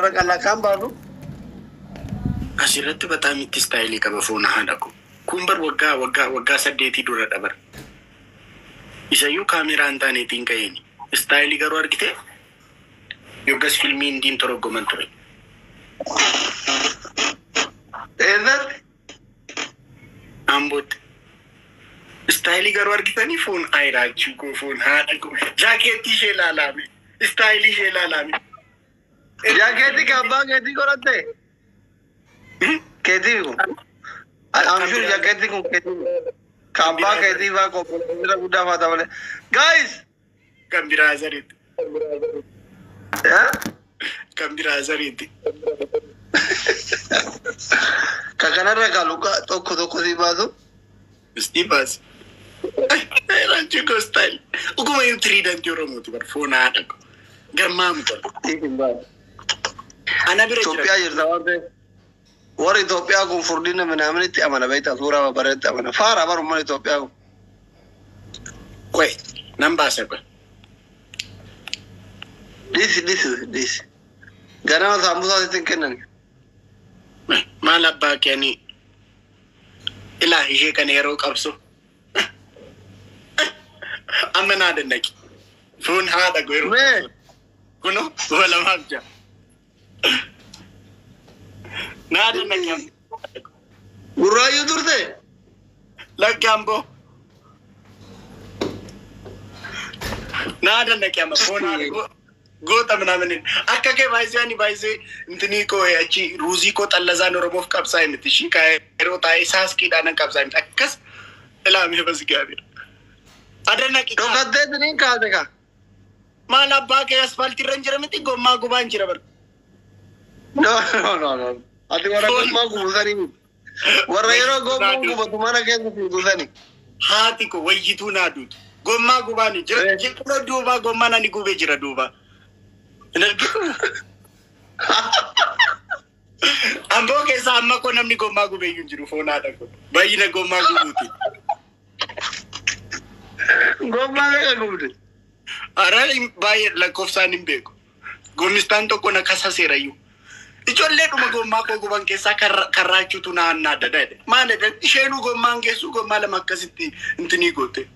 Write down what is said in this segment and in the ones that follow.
Kala kan baru. Asirratti bata miti style qaba foona haadhaku. Kun bar waggaa 8 dura dabar. Isayyuu kaameraan taaneetiin ka'eeni. Style garuu argite yookas filmiin diin toroggoman ture. Ambot style garuu argitanii foon ayiraachuu koo foon haadhaku. Jaakeetii ishee laalaame. Style ishee laalaame. Jaakeetii kabbaa keetii godhatte. Keetii kun. I'm sure jaakeetii kun keetii. Kabbaa keetii baa kopheera guddaa faata malee. Guys. Kan biraa zariitti. Kan biraa zariitti. Kakanarra kaluka tokko si baasu. Isti baas. Ranchi ko style. Uguma yung trident Oromooti bar foon haadhaku. Garmaamu bar. Ana bira jira. Itoophiyaa jirta waan ta'eef. Warra Itoophiyaa kun furdina minaamin itti amana beektaa suuraa bareetti amana. Faara barummaa Itoophiyaa kun. Qoy nan baasa qoy. This. Ganama saamusaa ittiin kennan. Maal abbaa keeni ilaa ishee kan yeroo qabsu. Amma naa dannaqi. Foon haadhaku yeroo. Kuno walamaaf jaa. Nada nakam. Gurraayyuu turte? Lagambo. Nada nakam. Fona goota manamani. Akka ke baay'ee intini ko achi ruuzi ko xallazaan Oromoof qabsaa miti shi ka yeroo taa'ee saaskiidhaan qabsaa miti akkas ilaamee bas gaabir. Adanaqi. Tokkottee tiniin kaase ka. Maal abbaa kee asfaaltii irra jira miti gommaa gubaan jira bar. No. Ati warra gommaa gubusanii. Warra yeroo gommaa gubatu mana keessatti gubusanii. Haati ko wayyituu naa duutu. Gommaa gubaani jira. Jira duuba gommaa nani gubee jira duuba. Amboo keessa amma ko namni gommaa gubee iyyuu jiru foonaa dhaqu. Baay'ina gommaa gubuuti. Gommaa meeqa gubde? Ara baay'ee lakkoofsaan hin beeku. Gommistaan tokko na kasaseera iyyuu. Ijoollee dhuma gommaa koo guban keessaa karraachuutu na annaa dadhaadha. Maalidha? Isheenuu gommaan geessu gommaa lama akkasitti intinii goote.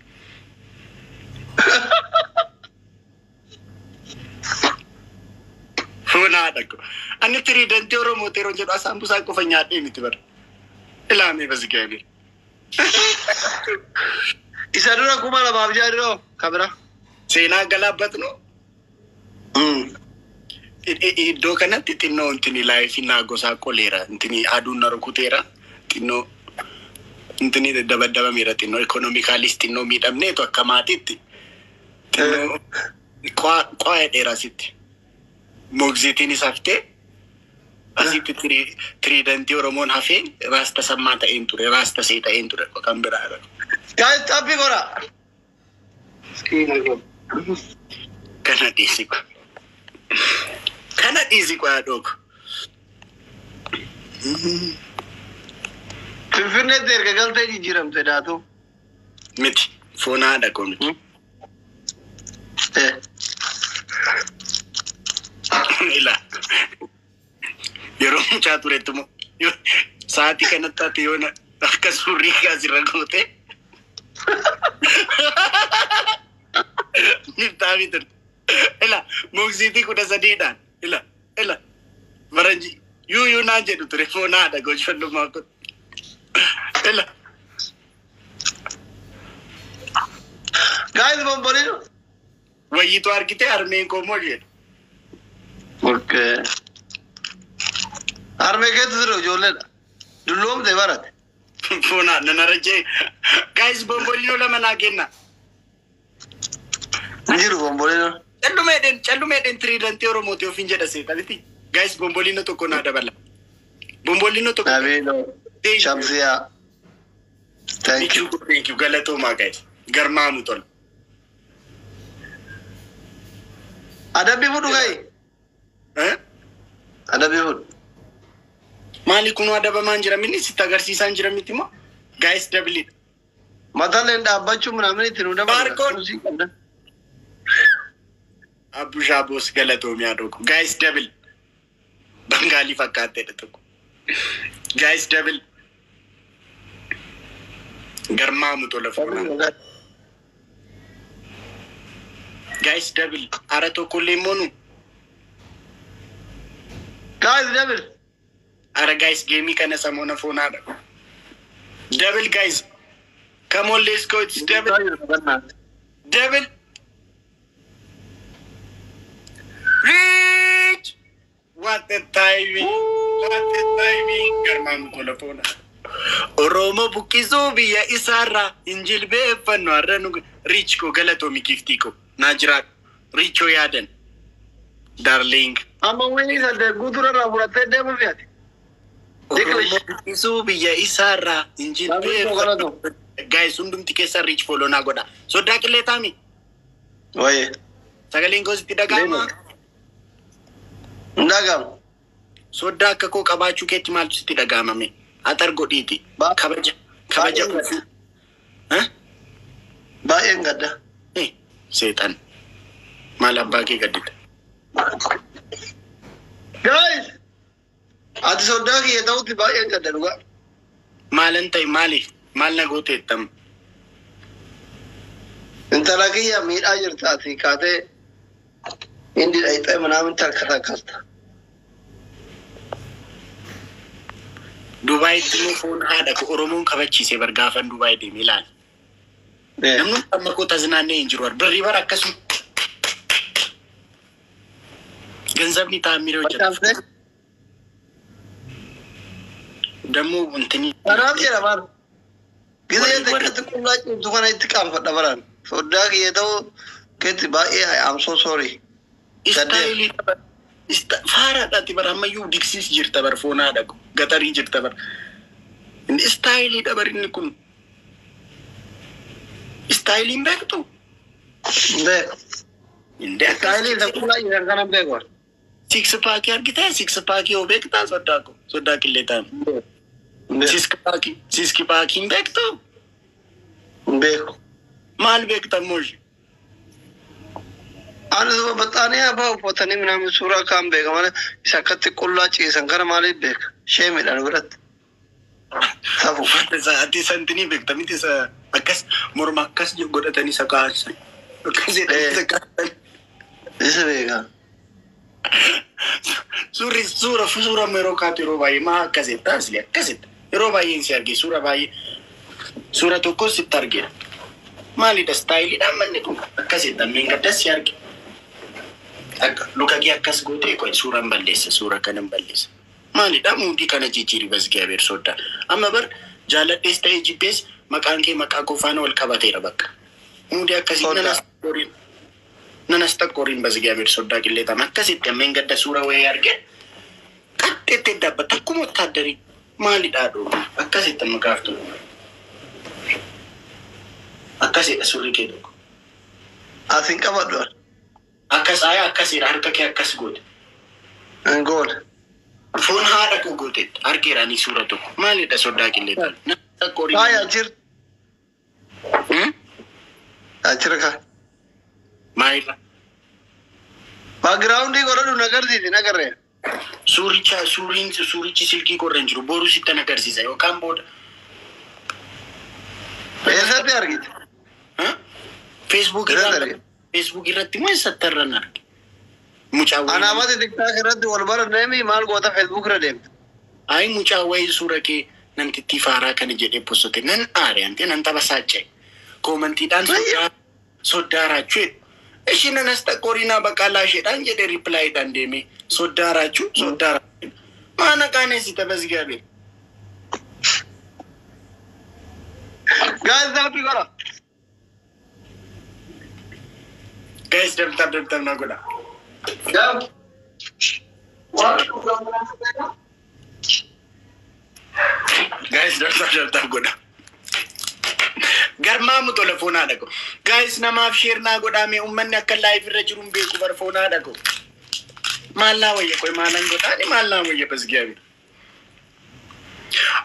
Foonaa dhaqu. Ani tiriidantii Oromooti yeroo jedhu asaan busaa qofa nyaadhee miti bara. Ilaamee basi gaabir. Isa dura 2006 kabira. Seenaa galaabbatnu. Iddoo kanatti xinnoo intini laayifinaa gosaa qoleera. Intini aduun na rukuteera. Xinnoo intini dabadabameera xinnoo ekonomikaalis xinnoo miidhamneetu akka maatiitti. Xinnoo qo'ee dheerasitti. Mogziitiinis haftee asitti tiriidantii Oromoon hafee raasta sammaa ta'een ture. Raasta see ta'een ture kan biraadha. Guys, tappi gora. Kana dhiisi ko. Kana dhiisi ko yaadooku. Finfinneetti erga galtee jijjiiramte daatu. Miti foonaa dhaqoo miti. Ila yeroo mucaa turetti moo sa'aatii kanatti ati yoona akka suurrii kaasirra goote niftaafii turte. Ila mogziitii 13dhaan ila baranji yuu naan jedhu ture foonaadha gochifannummaa kun. Ila Guys, bombolino. wayyitu argite harmeen koo moo jedhu. Okay. Armee keetu ture ijoolleedha. Dulloomte barate. Foonaa nanarajee. Guys bombolino lama naa kenna. Jiru bombolino. Callumeedhen tiriidantii Oromooti ofiin jedha seetaliti. Guys bombolino tokko naa dabala. Bombolino tokko. Nabeelo. Shamsiyaa. Thank you. Galatoomaa guys. Garmaamu tola. Adabbii fudhu gahi. Adabbii fudhu. Maali kunuu adabamaan jira minni sitti agarsiisaan jira miti moo? Guys dabli. Matalleen dhaabbachuu minaamin itti nu dabala. Baarkoon. Abu Shaboos galatoomiyaa dhoko. Guys double. Bengali fakkaatee tokko. Guys double. Garmaamu tola fuuna. Guys double. Ara tokko lemonu. Guys double. Ara guys game kana samona fuunaadha. Double guys. Come on, let's go. It's double. Double. Reach. What the timing. What the timing. Garmaamu tola fuuna. Oromo bukizo biya isara injilbe fanno arranu Reach ko galato mi giftiko. Najra Richo yaden. Darling. Amma wini sa de gudura ra burate de mo fiati. Oromo bukizo biya isara injilbe. Guys, undum tikesa Reach follow na goda. So dakile tami. Oye. Sagaling ko si tidagama. Ndagam. So dakka ko kabachu keti mal si tidagama me. Atar goditi. Kabaja. Huh? Bae ngada. Setan. Malah bagi gadit. Guys. Ati soda ki yetau ti bae ngada luga. Malantai mali. Mal na gote tam. Intala ki ya mir ayer tati kate. Indi aita manam tar kata kasta. Dubai tinu phone ada ko Oromoon kabachise bargaafan Dubai de Milan. Namnu amma ko taznane injiru bari bar akkasu. Ganzab ni taamire hojjeta. Damu untini. Arab jira mar. Gide tekkat kulla dukana itqam fadda baran. Soda ki yeto keti bae I'm so sorry. Istayli Fara dati barama yu diksis jirta bar phone ada ko. Gatari jirta bar. In style da bar ni kun. Styling back to. Be. In that Style da kulla yer kana be gor. Six pack yaar kita six pack ho be kita soda ki leta. Six pack in back to. Be. Mal be kita moji. Ana so batane aba potani minam sura kam be gamane sakati kulla chi sankar mali be. Shame dan berat. Sabu. Ati santini be tamiti sa akas mormakas jo godatani sakas. Akas ita Ese vega. Sura mero katiro bai ma kaseta asli kaseta. Ero bai insiargi sura bai sura to ko sitargi. Mali da style da manne ko kaseta minga da siargi. Luka gi akas gote ko sura mballesa sura kanan ballesa. Mali da mudi kana jijiri bas gaber soda. Amma bar jaladde stage base makanke makako fano wal kabatera bakka. Mudi akasi nanasta korin bas gaber soda kille ta makasitte menga da sura way arge. Katte da batakumo tadari. Mali da do akasitte makafto. Akasi da sura ke do. Asin kabadwa. Akasi harka ke akas god. Angol. Phone hada ko gote argira ni sura to. Mali da soda kille ta. Na korin. Ay ajir. Ajir ka. Maila. Background ko radu nagar di nagar re. Surichi silki ko ranjru boru sitta nagar si sayo kamboda. Esa te argit. Facebook irratti mo sattarran argi. Mucawai. Ana amate TikTok irratti wal bara nemi mal gota Facebook ra dem. Ai mucawai sura ke nanti tifara kan jedhe postote nan are ante nan tabasache. Commenti dan sodara chwe. Ishina nasta korina bakala shedan jedhe reply dan demi sodara chu sodara. Mana kane sita basgabe. Guys happy kara. Guys dem na goda. Yeah. Guys dem goda. Garmaamu tola phone ada ko. Guys namaaf share na goda me ummanni akka live irra jirum beeku bar phone ada ko. Malla wayya koy malan goda ni malla wayya basgabe.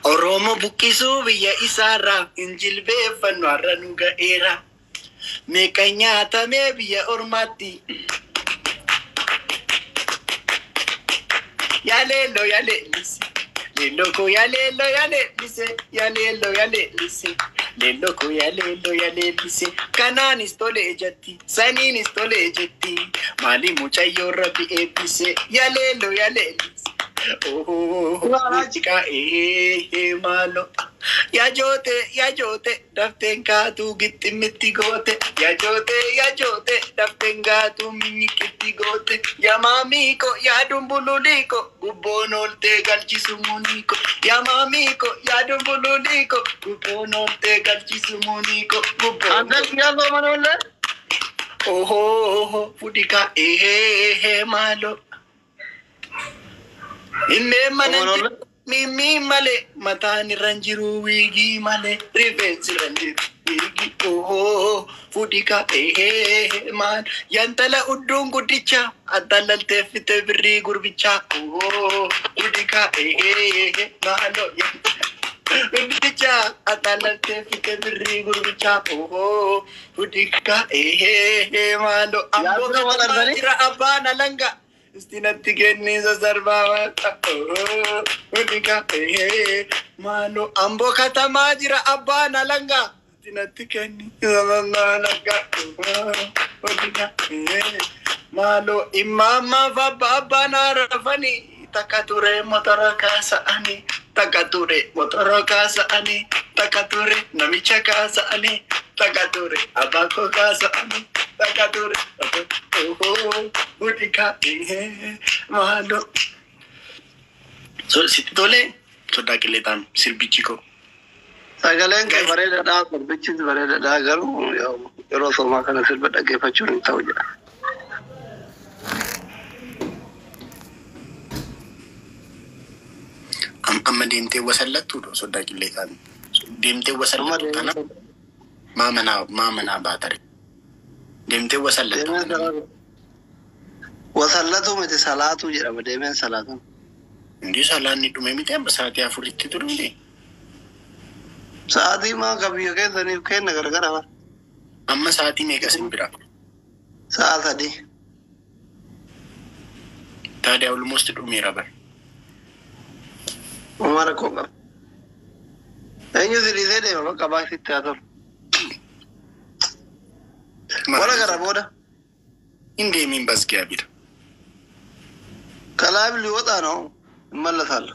Oromo bukisu biya isara injilbe fanno arranuga era. Me kanyata me biya ormati. ya le lise. Le loco ya le lise. Ya le lise. Le loco ya le lise. Kananis tole ejatti. Saninis tole ejatti. Mali muchayo rabi epise. Ya le lise. Oh, muchika malo. Ya jote, daftenga tu gitti mitti gote. Ya jote, daftenga tu minyikiti gote. Ya mamiko, ya dumbululiko, gubonolte galchisumuniko. Ya mamiko, ya dumbululiko, gubonolte galchisumuniko. Anda kiyalo manolle. Oh, fudika malo. Imme mananti mimi male matani ranjiru wigi male revenge ranjiru wigi oh fudika man yantala udung gudicha adalal tefite birri gurbicha oh fudika malo gudicha adalal tefite birri gurbicha oh fudika malo ambo jira abana langa Istinatti kenniisa sarbaawaa Unika Mano ambo katamaa jira abbaan alangaa Istinatti kenniisa sarbaawaa Unika Mano imammaa fabba abbaan arrafanii Takka ture motora kaasa'anii Takka ture motora kaasa'anii Takka ture namicha kaasa'anii Takka ture abbaa koo kaasa'anii Takka ture Utika malo. So sitti tole sodaa qilleexaan sirbichi koo. Sagaleen kee bareedaadha, sirbichis bareedaadha garuu yeroo soomaa kana sirba dhaggeeffachuun hin ta'u jedha. Amma deemtee wasallattuudha sodaa qilleexaan. Deemtee wasallattu kana maamanaa baatare. Deemtee wasallattu. Wasallatu miti salaatu jedhama deemeen salaatu. Indi salaanni dhume miti amma sa'aatii afuritti turre. Sa'aatii maa qabiyyo keessaniif kenna gargara bara. Amma sa'aatii meeqa sin bira? Sa'a 3. Taadee almost dhumeera bara. Umara koo qaba. Eenyu sirisee deema bakka baasitti haa tolu. Wala gara booda. Indeemiin basgiyaa bira. Kalaab ሊወጣ ነው እመለሳለሁ።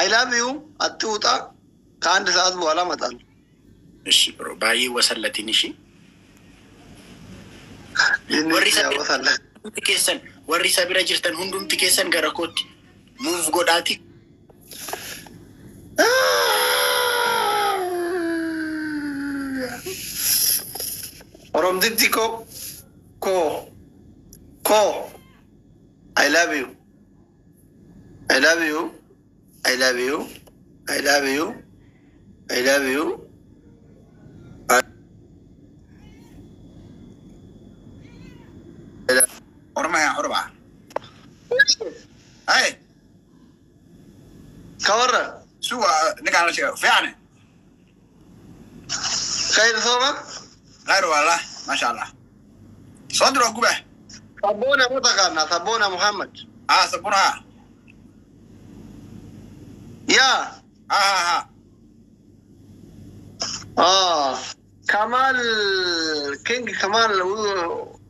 I love you አትውጣ ከአንድ ሰዓት በኋላ እመጣለሁ። እሺ ብሮ ባይ ወሰለቲን እሺ ወሪ ሰቢራ ጅርተን ሁንዱም ትኬሰን ገረኮት ሙቭ ጎዳቲ ኦሮምቲኮ Ko, I love you. I love you. I love you. I love you. I love you. Orma. Hey. Kawarra. Suwa nikana siya. Fiane. Khair soma? Khair wallah. Mashallah. Sadro kubah. Sabona mutakana, Sabona Muhammad. Sabona. Ya. Kamal King Kamal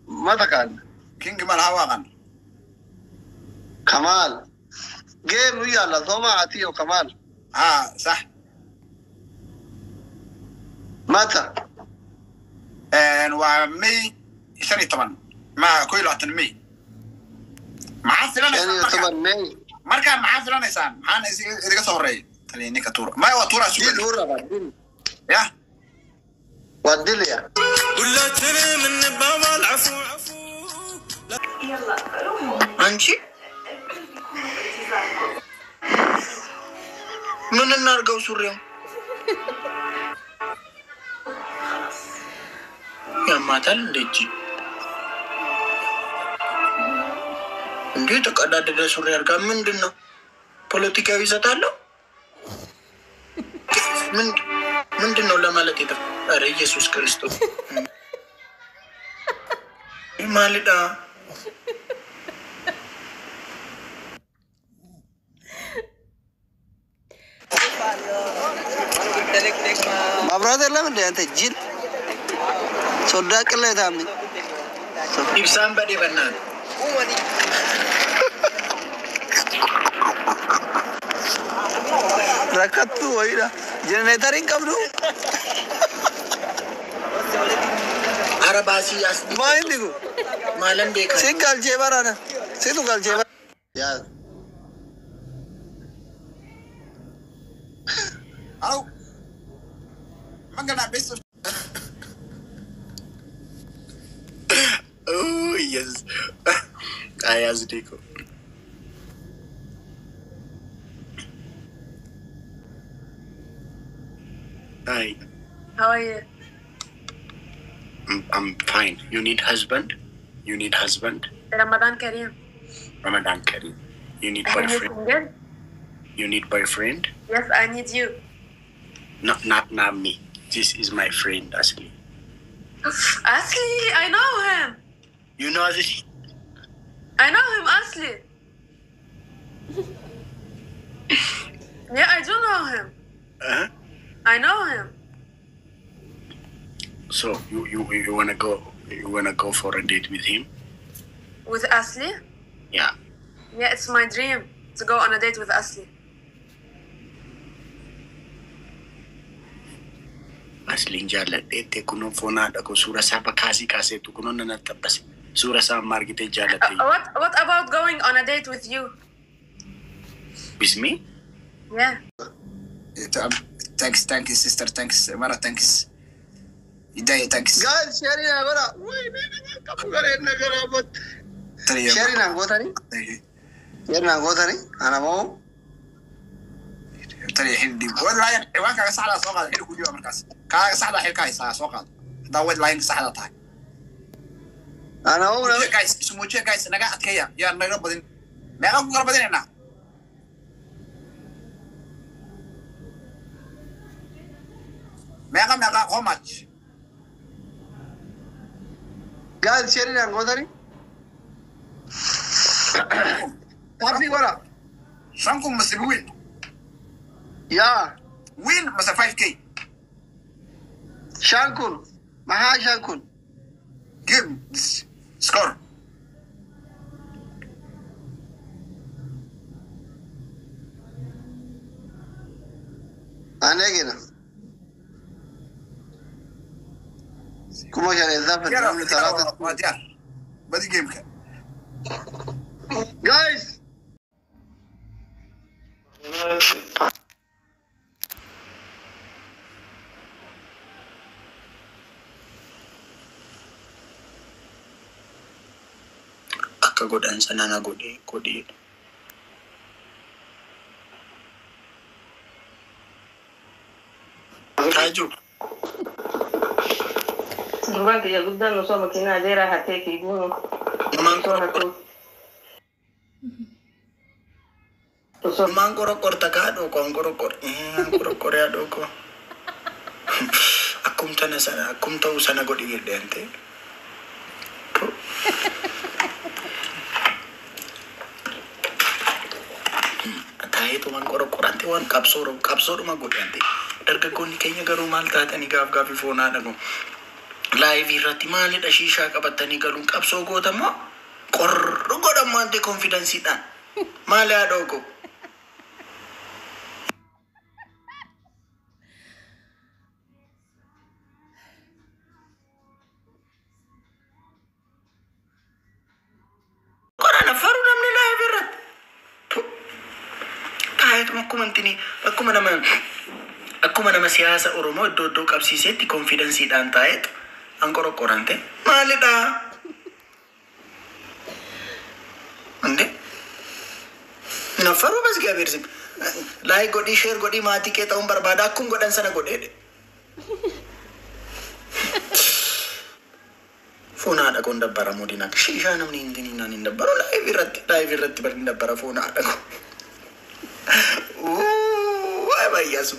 matakan. King Kamal hawakan. Kamal. Game yalla soma atiyo Kamal. Sah. Mata. Wa me sani taman. ما كل واحد تنمي معفلان يعني طبعا مي مركا معفلان إنسان حان إذا كسوري تلي نكتور ما هو تورا شو تورا بدل يا بدل يا ولا ترى من بابا العفو يلا أنشي من النار جو سوريا يا ما تلجي እንዴት ተቀዳደደ ሱሪ አርጋ ምንድነው ፖለቲካዊ ይሰጣለው ምንድነው ለማለት የተፈጠረ ኢየሱስ ክርስቶስ ማለዳ ما برادر لا من ده أنت جيل صدق الله تامني إبسام بدي بنان ركضتوا ويدا جنريترين كم Arabasi asli ما عندكوا malam beka سينغال جيبار أنا سيدو قال جيبار يا au magana beso oh yes ayaz diko hi How are you? I'm fine. You need husband? You need husband? Ramadan Kareem. Ramadan Kareem. You need Are you boyfriend? single? You need boyfriend? Yes, I need you. Not me. This is my friend Asli. Asli, I know him. You know this? I know him, Asli. Yeah, I do know him. Uh-huh. I know him. So you wanna go for a date with him? With Asli? Yeah. Yeah, it's my dream to go on a date with Asli. Aslin jaaladhe kuno fona dhaqo suura saba kaasee tu kuno nana tabbas suura sa margite jaaladhe What about going on a date with you? with me? Yeah. Thanks, sister. Thanks, Mara. Thanks. Hidayah, thanks. قال شارينا غرا وين كم غرينا غرا بس شارينا غوتاني شارينا غوتاني أنا مو ترى حلدي والله يعني وين كان صح على سوق هذا حلو كل يوم مركز كان صح على حل كاي صح سوق هذا داود لاين صح على طاي أنا مو جايز اسمه جايز أنا قاعد كيا يا نقرب بدين ما نقرب بدين هنا ما how much قال شارينا غوتاني تعرفي غرا شانكم مسبوين يا وين مثلا 5k شانكون ما شانكون give this score أنا كنا كم شاري الزفر يلا من ثلاثة ما ديار بدي جيم كان guys Akka godhan sana na godhe. Taaju. Bukan kaya gudan no so makina dera hate ki guno. So hatu. So Mangkoro korta kado ko angkoro kor ya do ko. Akum tau sana godhi gedente. Tahe tu mangkoro korante wan kapsoro ma godhante. Dargaggoonni keenya garuu maal taatanii gaafii foonaa dhagu. Live irratti maalidha shishaa qabatanii galuun qabsoo gootamoo qorru godhan maante konfidensiidhaan maali haa dhoogo. Qorana faruu namni live irratti. Taa'eetuma akkuma nama siyaasa Oromoo iddoo qabsiisetti konfidensiidhaan taa'eet angkoro korante maalidha. Ande nafaru bas gaabirsi like godhi share godhi maatii kee ta'uun barbaada akkuma godhan sana godheedhe. Foonaa dhaquun dabbara moodina shishaa namni hin naan hin dabbaru live irratti bari dabbara foonaa dhaqu. Why Jesus.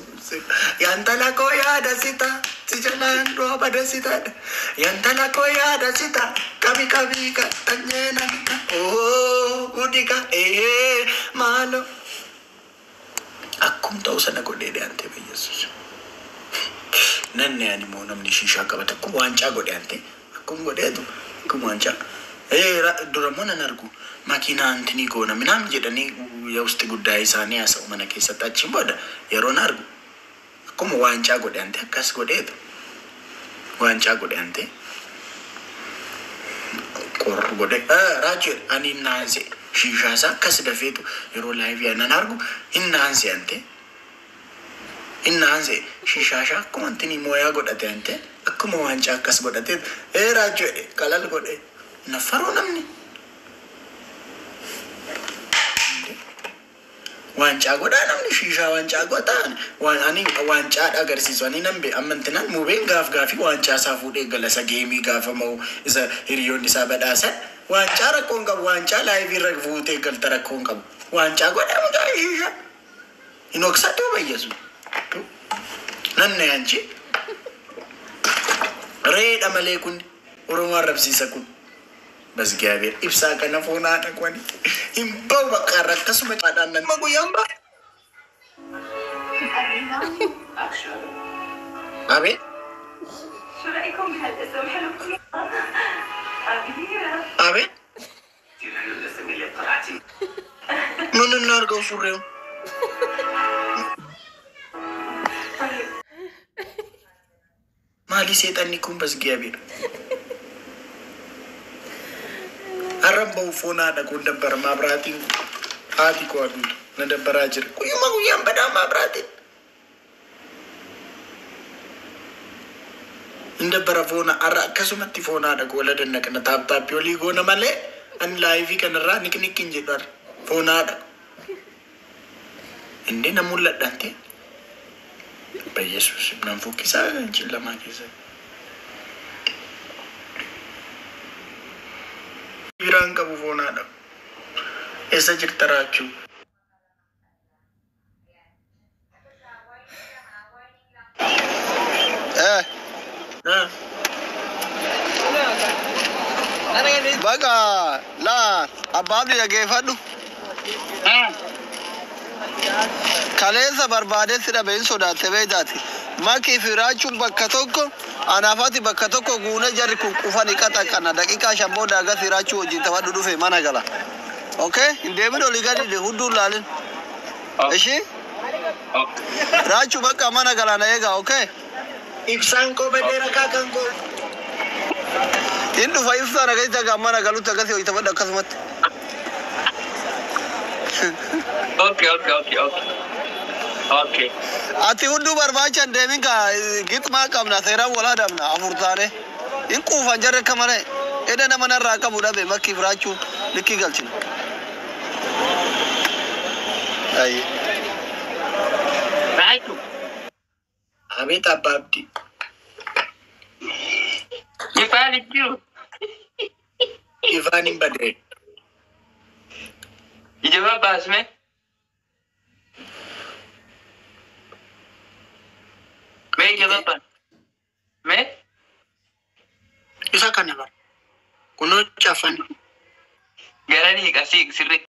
Yantala koya dasita. Sijalan doa pada sita. Yantala koya dasita. Kami ka tanyena. Oh, udika malo. Akum tahu sana kau dede ante be Jesus. Nanne ani mo namni shisha kabata ku wancha go de ante. Akum go de tu. Ku wancha. Duramona nargu. Makina antini go na minam jedani ya usti gudai sani asa umana kisa tachimboda. Yero nargu. Akum wancha go de ante akas go de tu. Wancha go de ante. Kor go de. Rajir ani naze. Shisha sa kas dafetu yero live ya nanargu innaanse ante innaanse shisha sha ko antini moya godate ante akkuma wancha kas godate raju kalal gode na faro namni wancha goda namni shisha wancha goda ani wancha agarsiisu ani nambe amantinan mubeen gafi wancha sa fude galasa game gafa mau isa hiriyonni sa badasa wancha rakonga wancha live ragvute galtara konga wancha goda mudaisha inoksa to bayesu nanne anchi reeda malekun oromo rabsisa kun bas gabe ibsa kana fona ta kwani imbaw bakara kasuma tadan maguyamba abi شو رأيكم بهالاسم حلو كثير؟ abi كثير حلو الاسم اللي طلعتي. nun nargo surreo mali setan kun bas gabe aramba fona da kun dabbar mabratin ati ko adu na dabbara jir kuyuma kuyamba da mabratin inda barafona ara kasumatti fona da gola da nakana tap yoli gona male an live kan ra niknikin jedar fona da inde na mulla dante ba Jesus nan fukisa jilla ma kisa iranga bu fona da esa jirtarachu Baga la ababdi ya gefadu kalesa barbade sida ben soda tebedati maki firachu bakka tokko anafati bakka tokko guna jarri kun kufani kata kana dakika shamboda ga firachu wajin tawadu dufe mana gala okay indemido ligadi de hudu lalin eshi rachu bakka mana gala na yega okay ibsan ko bedera kakango Indu fa ifsa na gaita ga mana galu ta gasi ita bada kasmat. Okay. Ati undu barbacha deminga gitma kamna sera wala damna afurtane. In ku fanjare kamare eda na mana raka buda be makki frachu likki galchin. Ai. Right. abita babdi Ifani you. Ivani Badre. Ijaba pass में मैं जवाब पर मैं Isa kana ba kuno chafani garani kasi sirri